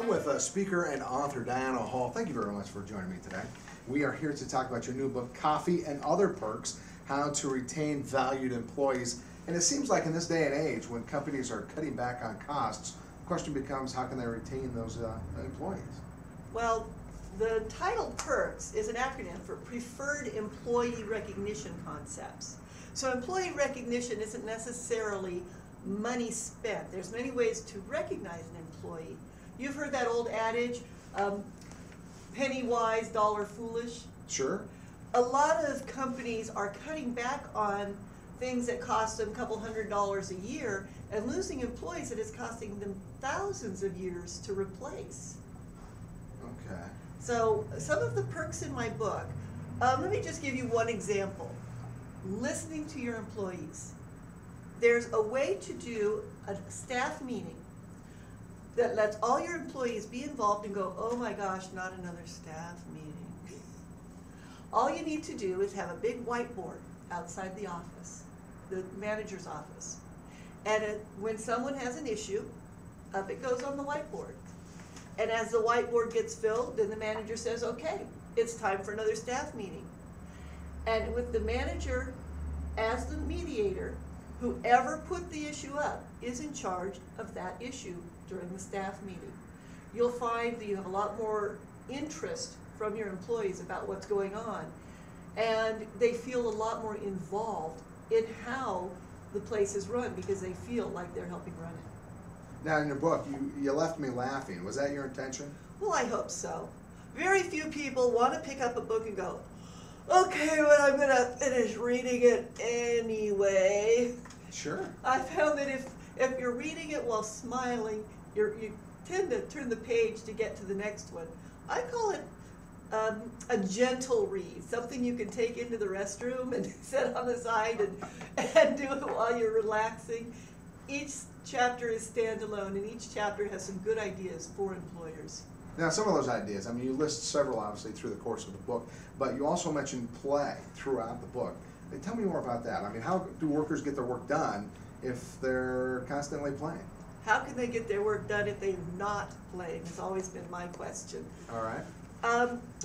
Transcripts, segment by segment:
with speaker and author Diana Hall. Thank you very much for joining me today. We are here to talk about your new book, Coffee and Other Perks, How to Retain Valued Employees. And it seems like in this day and age, when companies are cutting back on costs, the question becomes, how can they retain those employees? Well, the title PERCS is an acronym for Preferred Employee Recognition Concepts. So employee recognition isn't necessarily money spent. There's many ways to recognize an employee. You've heard that old adage, penny wise, dollar foolish. Sure. A lot of companies are cutting back on things that cost them a couple $100s a year and losing employees that is costing them thousands of years to replace. Okay. So some of the perks in my book, let me just give you one example. Listening to your employees. There's a way to do a staff meeting that lets all your employees be involved and go, oh my gosh, not another staff meeting. All you need to do is have a big whiteboard outside the office, the manager's office. And when someone has an issue, up it goes on the whiteboard. And as the whiteboard gets filled, then the manager says, okay, it's time for another staff meeting. And with the manager as the mediator, whoever put the issue up is in charge of that issue during the staff meeting. You'll find that you have a lot more interest from your employees about what's going on, and they feel a lot more involved in how the place is run because they feel like they're helping run it. Now in your book, you left me laughing. Was that your intention? Well, I hope so. Very few people want to pick up a book and go, okay, well, I'm going to finish reading it anyway. Sure. I found that if you're reading it while smiling, you tend to turn the page to get to the next one. I call it a gentle read, something you can take into the restroom and sit on the side and do it while you're relaxing. Each chapter is standalone, and each chapter has some good ideas for employers. Now, some of those ideas, I mean, you list several, obviously, through the course of the book, but you also mentioned play throughout the book. Tell me more about that. I mean, how do workers get their work done if they're constantly playing? How can they get their work done if they're not playing? It's always been my question. All right.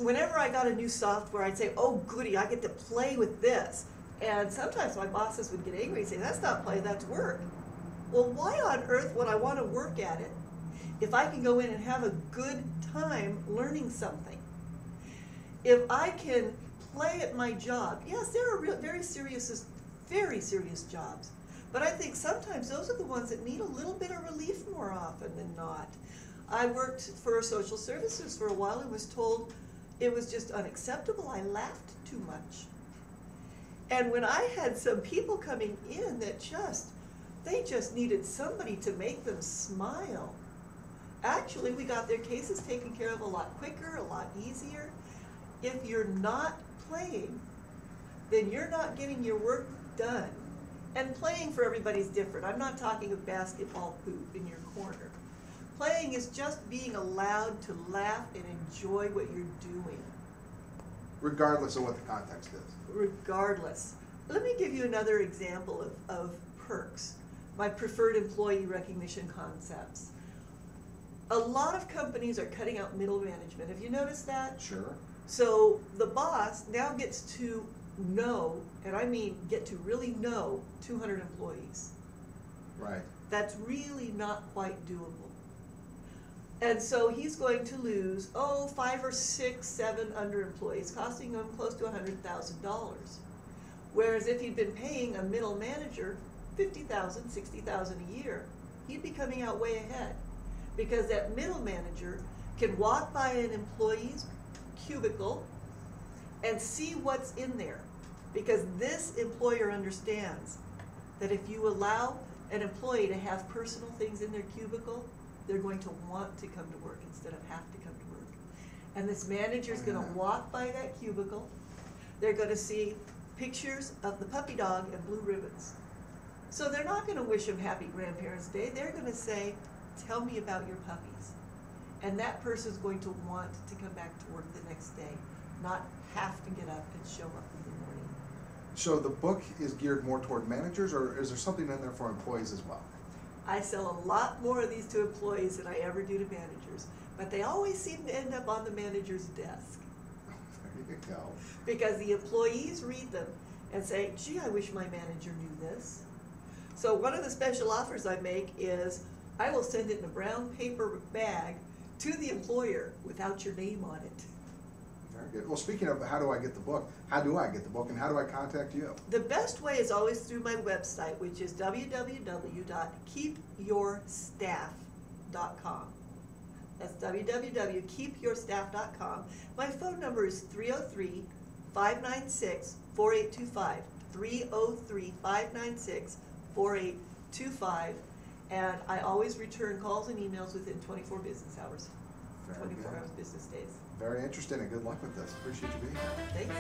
Whenever I got a new software, I'd say, oh, goody, I get to play with this. And sometimes my bosses would get angry and say, that's not play, that's work. Well, why on earth would I want to work at it if I can go in and have a good time learning something? If I can play at my job, yes, there are very serious jobs, but I think sometimes those are the ones that need a little bit of relief more often than not. I worked for social services for a while and was told it was just unacceptable. I laughed too much. And when I had some people coming in that they just needed somebody to make them smile. Actually, we got their cases taken care of a lot quicker, a lot easier. If you're not playing, then you're not getting your work done. And playing for everybody's different. I'm not talking of basketball hoop in your corner. Playing is just being allowed to laugh and enjoy what you're doing. Regardless of what the context is. Regardless. Let me give you another example of PERCS, my preferred employee recognition concepts. A lot of companies are cutting out middle management. Have you noticed that? Sure. So the boss now gets to know, and I mean get to really know, 200 employees. Right. That's really not quite doable. And so he's going to lose, 5 or 6, 7 under employees, costing him close to $100,000. Whereas if he'd been paying a middle manager $50,000, $60,000 a year, he'd be coming out way ahead. Because that middle manager can walk by an employee's cubicle and see what's in there. Because this employer understands that if you allow an employee to have personal things in their cubicle, they're going to want to come to work instead of have to come to work. And this manager's going to walk by that cubicle. They're going to see pictures of the puppy dog and blue ribbons. So they're not going to wish him happy Grandparents' Day. They're going to say, tell me about your puppies. And that person's going to want to come back to work the next day, not have to get up and show up in the morning. So the book is geared more toward managers, or is there something in there for employees as well? I sell a lot more of these to employees than I ever do to managers, but they always seem to end up on the manager's desk. There you go. Because the employees read them and say, gee, I wish my manager knew this. So one of the special offers I make is I will send it in a brown paper bag to the employer without your name on it. Very good. Well, speaking of how do I get the book, how do I get the book and how do I contact you? The best way is always through my website, which is www.keepyourstaff.com. That's www.keepyourstaff.com. My phone number is 303-596-4825. 303-596-4825. And I always return calls and emails within 24 business hours. Very 24 good. hours business days. Very interesting and good luck with this. Appreciate you being here. Thanks.